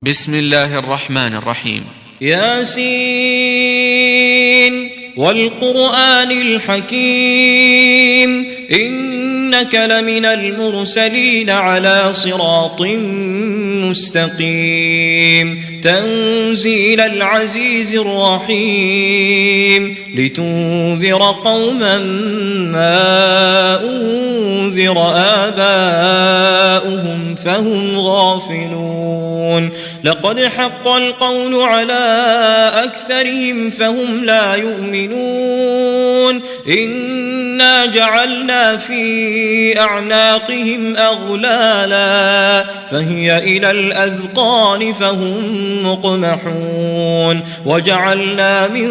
بسم الله الرحمن الرحيم. ياسين والقرآن الحكيم إنك لمن المرسلين على صراط مستقيم تنزيل العزيز الرحيم لتنذر قوما ما أنذر آباؤهم فهم غافلون لقد حق القول على أكثرهم فهم لا يؤمنون إنا جعلنا في أعناقهم أغلالا فهي إلى الأذقان فهم مقمحون وجعلنا من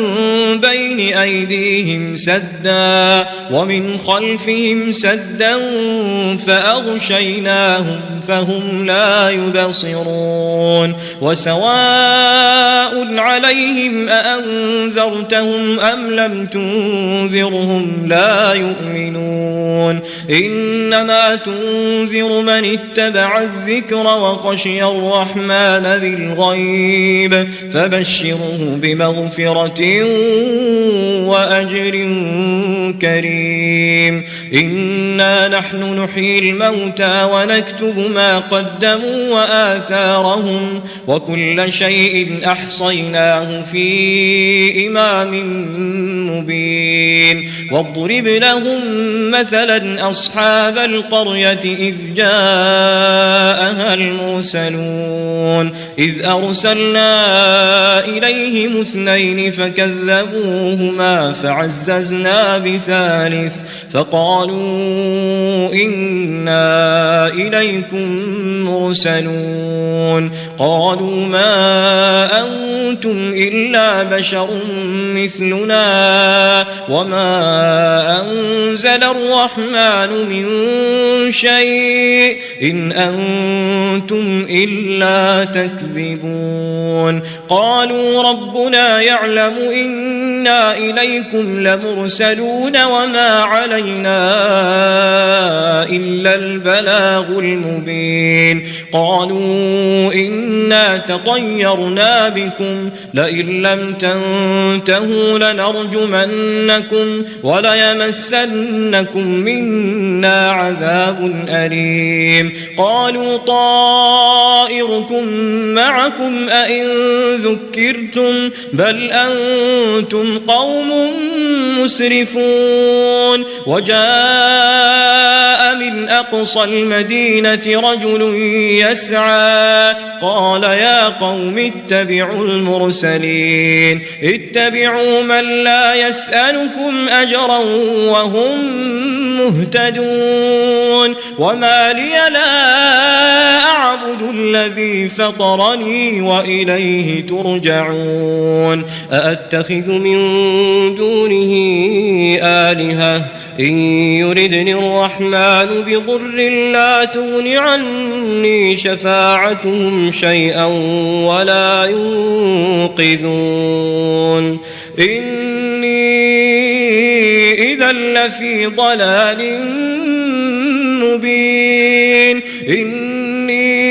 بين أيديهم سدا ومن خلفهم سدا فأغشيناهم فهم لا يبصرون وسواء عليهم أأنذرتهم أم لم تنذرهم لا يؤمنون إنما تنذر من اتبع الذكر وخشي الرحمن بالغيب فبشره بمغفرة وأجر كريم إنا نحن نحيي الموتى ونكتب ما قدموا وآثارهم وكل شيء أحصيناه في إمام مبين واضرب لهم مثلا أصحاب القرية إذ جاءها المرسلون إذ أرسلنا إليهم اثنين فكذبوهما فعززنا بثالث فقالوا إنا إليكم مرسلون قالوا ما أنتم إلا بشر مثلنا وما أنزل الرحمن من شيء إن أنتم إلا تكذبون قالوا ربنا يعلم إنا إليكم لمرسلون وما علينا إلا البلاغ المبين قالوا إنا تطيرنا بكم لئن لم تنتهوا لنرجمنكم وليمسنكم منا عذاب أليم قالوا طائركم معكم أئن ذكرتم بل أنتم قوم مسرفون وجاء من أقصى المدينة رجل يسعى قال يا قوم اتبعوا المرسلين اتبعوا من لا يسألكم أجرا وهم مهتدون وما لي لا أعبد الذي فطرني وإليه ترجعون أأتخذ من دونه آلهة إن يردني الرحمن بضر لا تغن عني شفاعتهم شيئا ولا ينقذون إني إذا لفي ضلال مبين إني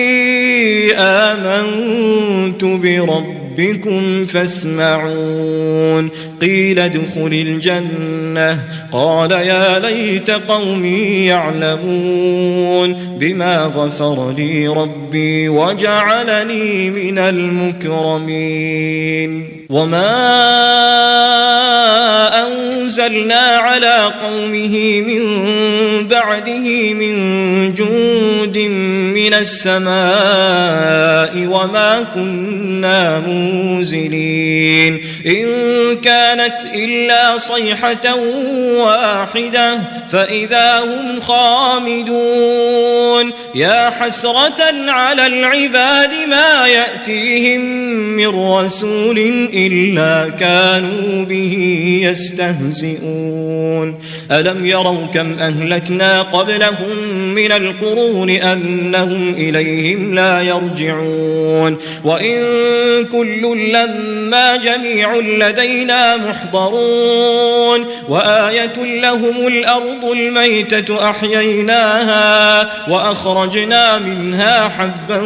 آمنت بربكم فاسمعون قيل ادخل الجنة قال يا ليت قومي يعلمون بما غفر لي ربي وجعلني من المكرمين وما أنزلنا على قومه من بعده من جند من السماء وما كنا منزلين إن كانت إلا صيحة واحدة فإذا هم خامدون يا حسرة على العباد ما يأتيهم من رسول إلا كانوا به يستهزئون ألم يروا كم أهلكنا قبلهم من القرون أنهم إليهم لا يرجعون وإن كل لما جميع لدينا محضرون وآية لهم الأرض الميتة أحييناها وأخرجنا منها حبا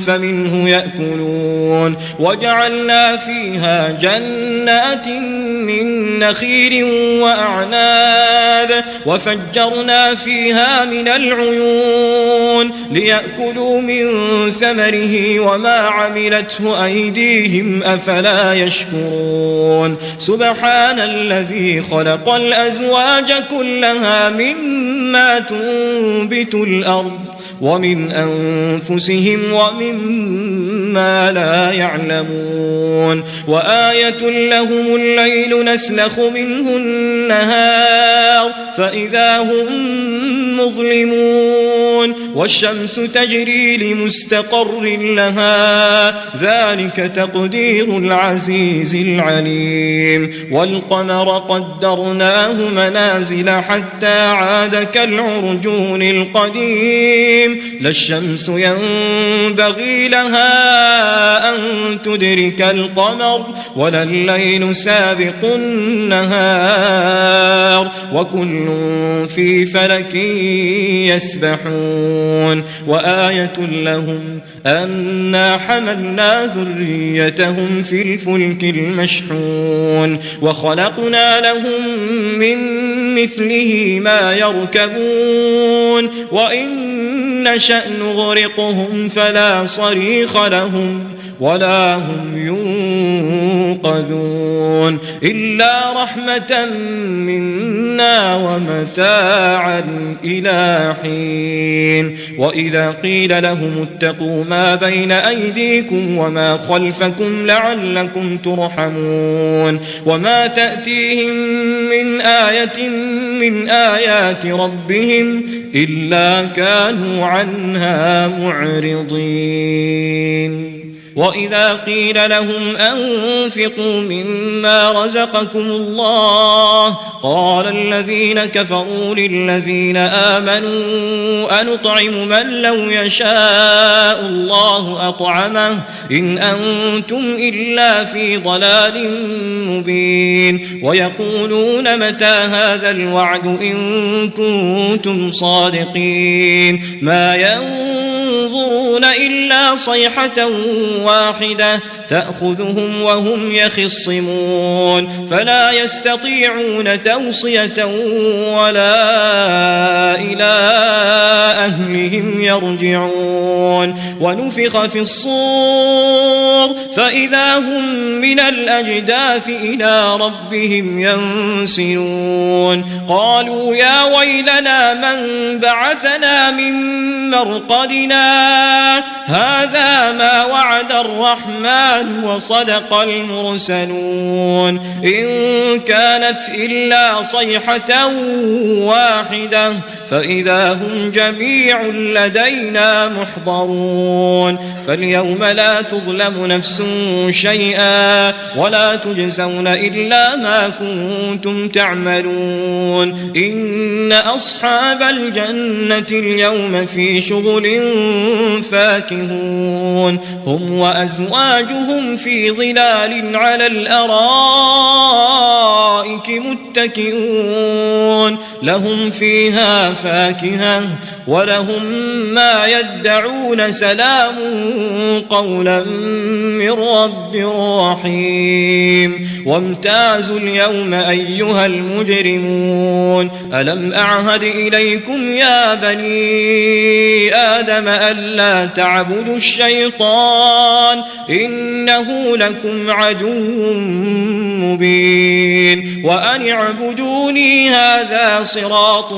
فمنه يأكلون وجعلنا فيها جنات من نخيل وأعناب وفجرنا فيها من العيون ليأكلوا من ثمره وما عملته أيديهم أفلا يشكرون سبحان الذي خلق الأزواج كلها مما تنبت الأرض ومن أنفسهم ومما لا يعلمون وآية لهم الليل نسلخ منه النهار فإذا هم مظلمون والشمس تجري لمستقر لها ذلك تقدير العزيز العليم والقمر قدرناه منازل حتى عاد كالعرجون القديم لا الشمس ينبغي لها أن تدرك القمر ولا الليل سابق النهار وكل في فلك يسبحون وآية لهم أنا حملنا ذريتهم في الفلك المشحون وخلقنا لهم من مثله ما يركبون وإن نشأ نغرقهم فلا صريخ لهم ولا هم ينقذون إلا رحمة منا ومتاعا إلى حين وإذا قيل لهم اتقوا ما بين أيديكم وما خلفكم لعلكم ترحمون وما تأتيهم من آية من آيات ربهم إلا كانوا عنها معرضين وإذا قيل لهم أنفقوا مما رزقكم الله قال الذين كفروا للذين آمنوا أنطعم من لو يشاء الله أطعمه إن أنتم إلا في ضلال مبين ويقولون متى هذا الوعد إن كنتم صادقين ما ينظرون إلا صيحة واحدة تأخذهم وهم يخصمون فلا يستطيعون توصية ولا إلى أهلهم يرجعون ونفخ في الصور فإذا هم من الأجداث إلى ربهم ينسلون قالوا يا ويلنا من بعثنا من مرقدنا هذا ما وعد الرحمن وصدق المرسلون إن كانت إلا صيحة واحدة فإذا هم جميع لدينا محضرون فاليوم لا تظلم نفس شيئا ولا تجزون إلا ما كنتم تعملون إن أصحاب الجنة اليوم في شغل فاكهون هم وأزواجهم في ظلال على الأرائك متكئون لهم فيها فاكهة ولهم ما يدعون سلام قولا من رب رحيم وامتازوا اليوم أيها المجرمون ألم أعهد إليكم يا بني آدم ألا تعبدوا الشيطان إنه لكم عدو مبين وأن اعبدوني هذا صراط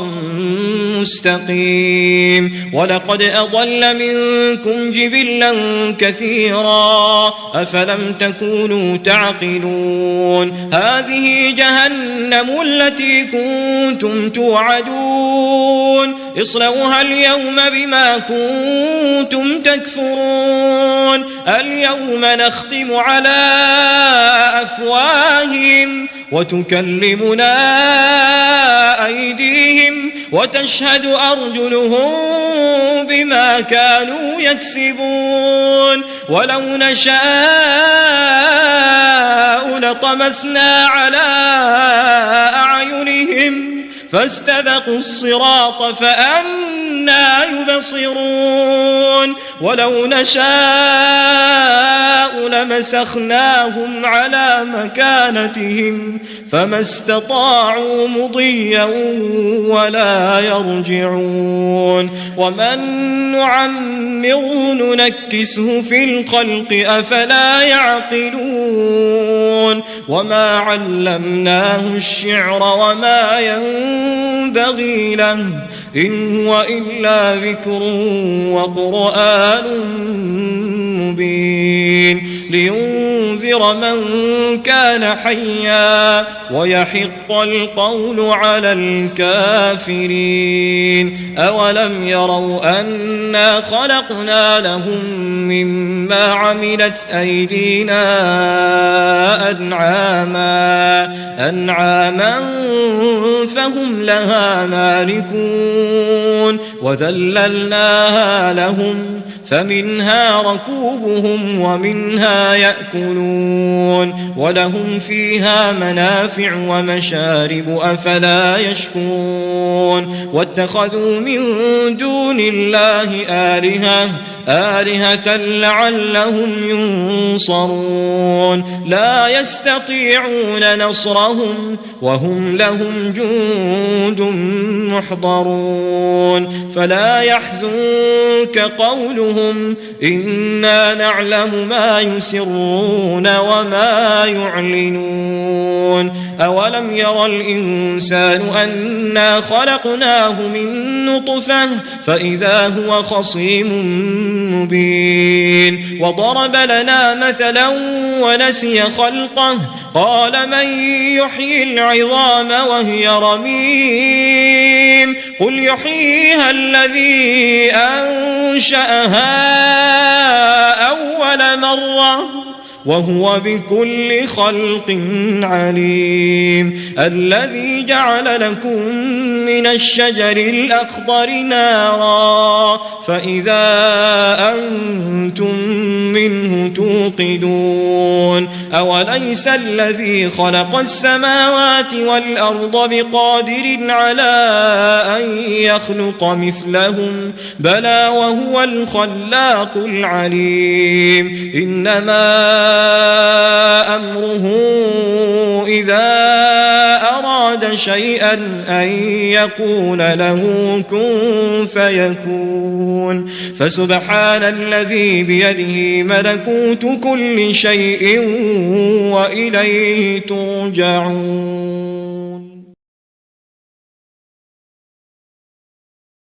مستقيم ولقد أضل منكم جبلا كثيرا أفلم تكونوا تعقلون هذه جهنم التي كنتم توعدون اصلوها اليوم بما كنتم تكفرون اليوم نختم على أفواههم وتكلمنا أيديهم وتشهد أرجلهم بما كانوا يكسبون ولو نشاء ولطمسنا على أعينهم فاستبقوا الصراط فأنى يبصرون ولو نشاء لمسخناهم على مكانتهم فما استطاعوا مضيا ولا يرجعون ومن نعمره ننكسه في الخلق أفلا يعقلون وما علمناه الشعر وما ينبغي له إن هو إلا ذكر وقرآن مبين لينذر من كان حيا ويحق القول على الكافرين أولم يروا أنا خلقنا لهم مما عملت أيدينا أنعاما فهم لها مالكون وذللناها لهم فمنها ركوبهم ومنها يأكلون ولهم فيها منافع ومشارب أفلا يشكرون واتخذوا من دون الله آلهة لعلهم ينصرون لا يستطيعون نصرهم وهم لهم جند محضرون فلا يحزنك قولهم إنا نعلم ما يسرون وما يعلنون أولم يرى الإنسان أنا خلقناه من نطفة فإذا هو خصيم مبين وضرب لنا مثلا ونسي خلقه قال من يحيي العظام وهي رميم قل يحييها الذي أنشأها أول مرة وهو بكل خلق عليم الذي جعل لكم من الشجر الأخضر نارا فإذا أنتم منه توقدون أوليس الذي خلق السماوات والأرض بقادر على أن يخلق مثلهم بلى وهو الخلاق العليم إنما أمره إذا أراد شيئا أن يقول له كن فيكون فسبحان الذي بيده ملكوت كل شيء وإليه ترجعون.